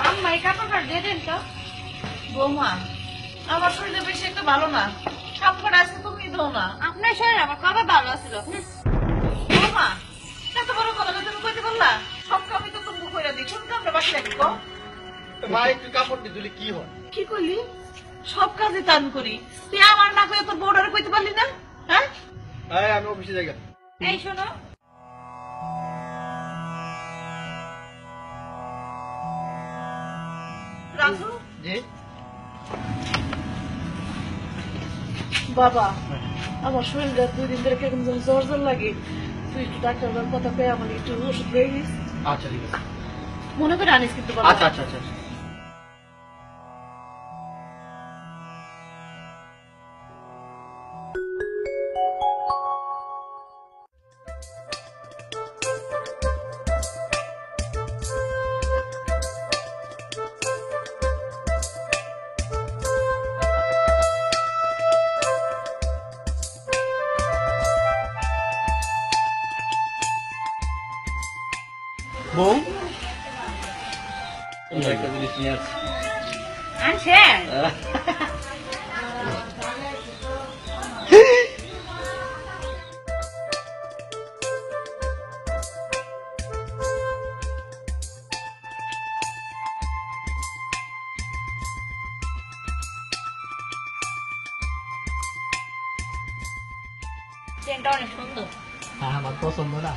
আম্মা এই কাপড়টা দিয়ে দেন তো। বৌমা আমার শরীরে বেশি একটা ভালো না, কাপড় আজকে তুমি দাও না। আপনার শরীর আমার কবে ভালো ছিল? বৌমা এত বড় কথা তুমি কইতে বললা? সব কামই তো তুমি কইরা দিই, কোন কামটা বাকি রাখি গো? মা একটু কাপড় দিয়ে দিলে কি হয়? কি কইলি? সব কাজে তো আমি করি, তুই আমার না কইয়া তোর বউডারে কইতে পারলি না? হ্যাঁ আমি অফিসে যাই। এই শোনো, রাজু জি বাবা, আমার শরীরটা 2 দিন ধরে কেমন যেন জ্বর জ্বর লাগে, তুই একটু ডাক্তার কথা পেয়ে আমার একটু ওষুধ দিয়ে দিস। আচ্ছা ঠিক আছে। মনে করে আনিস কিন্তু বাবা। আচ্ছা আচ্ছা আচ্ছা। বউ একটা জিনিস নিয়ে আসছি। আনছেন? চেনটা অনেক সুন্দর। আমার পছন্দ না।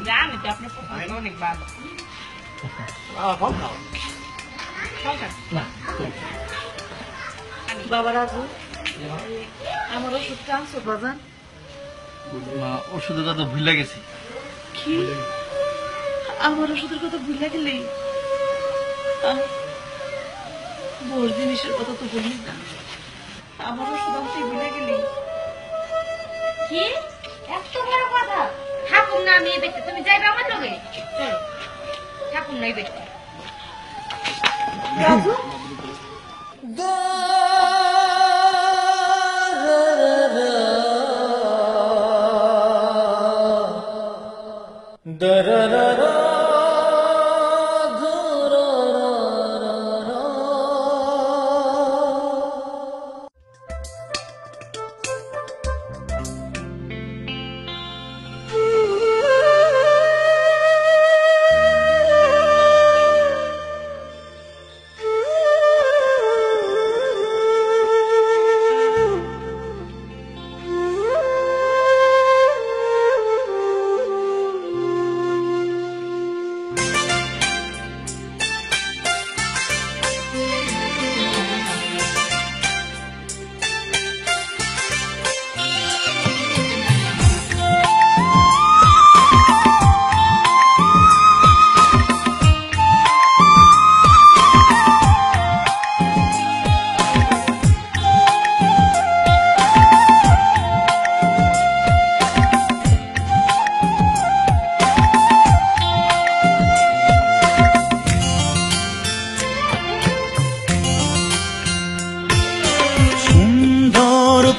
জানি তো আপনার পছন্দ অনেক ভালো। ফল খাও না। বাবা রাজু, আমার ওষুধটা আনছো বাজান? ওষুধের কথা ভুলে গেছি। কি আমার ওষুধের কথা ভুলে গেলি? বড় জিনিসের কথা তো বললি না, আমার ওষুধ আনতে ভুলে গেলি? কি এত বড় কথা? ঠাকুর না আমি দেখতে, তুমি যাইবে আমার লগে? চলো, ঠাকুর নাই দেখতে। রাজু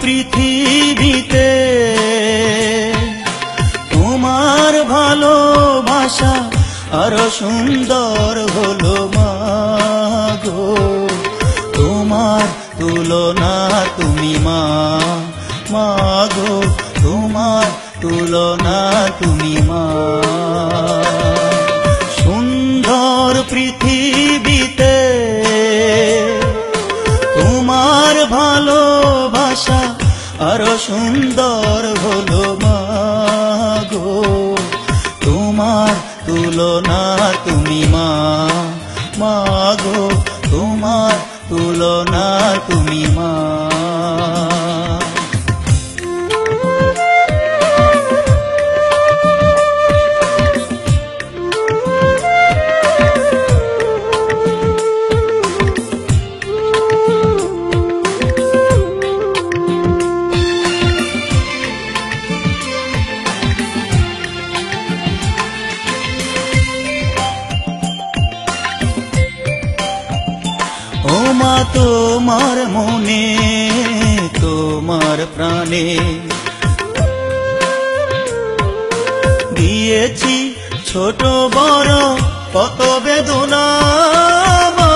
পৃথিবীতে তোমার ভালোবাসা আরো সুন্দর হলো মাগো, তোমার তুলনা তুমি মাগো, তোমার তুলনা তুমি মা। সুন্দর পৃথিবীতে তোমার ভালোবাসা আরো সুন্দর হলো মাগো, তোমার তুলনা তুমি মাগো, তোমার তুলনা তুমি মা। ও মা তোমার মনে তোমার প্রাণে দিয়েছি ছোট বড় কত বেদনা মা।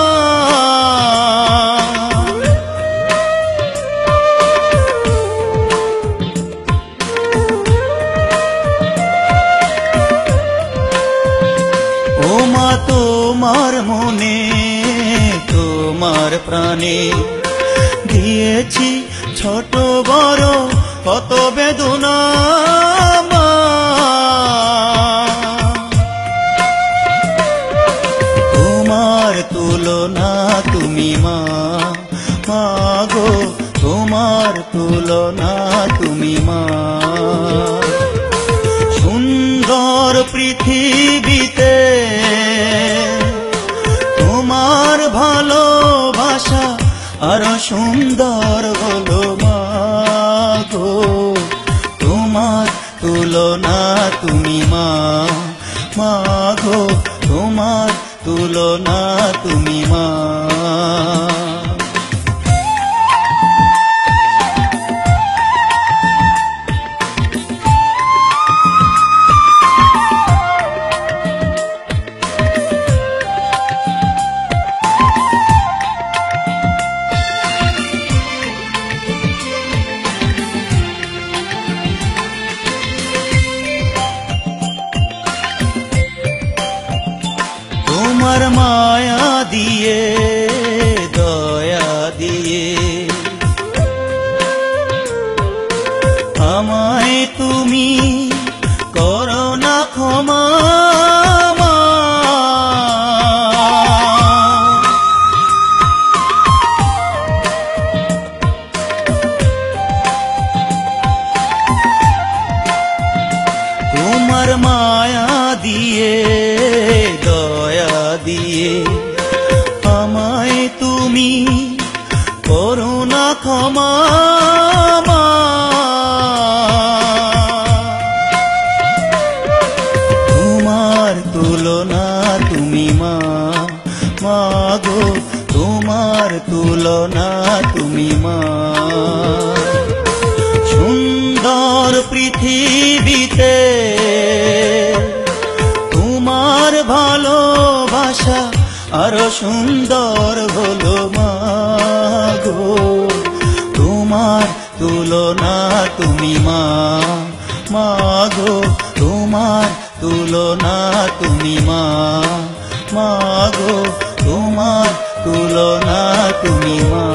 ও মা তোমার মনে তোমার প্রাণে দিয়েছি ছোট বড় কত বেদনা মা। তোমার তুলনা তুমি মা, মা গো তোমার তুলনা তুমি মা। সুন্দর পৃথিবীতে তোমার ভালোবাসা আরো সুন্দর হলো মা গো। তোমার তুলনা তুমি মা, মা গো তোমার তুলনা তুমি মা। তোমার মায়া দিয়ে দয়া দিয়ে আমায় তুমি করো না ক্ষমা মা। তোমার মায়া দিয়ে দয়া দিয়ে আমায় তুমি করো না ক্ষমা মা। তোমার তুলনা তুমি মা, মা গো তোমার তুলনা তুমি মা। সুন্দর পৃথিবীতে তোমার ভালোবাসা আরো সুন্দর হলো মা গো। তোমার তুলনা তুমি মা, মা গো তোমার তুলনা তুমি মা, মা গো তোমার তুলনা তুমি মা।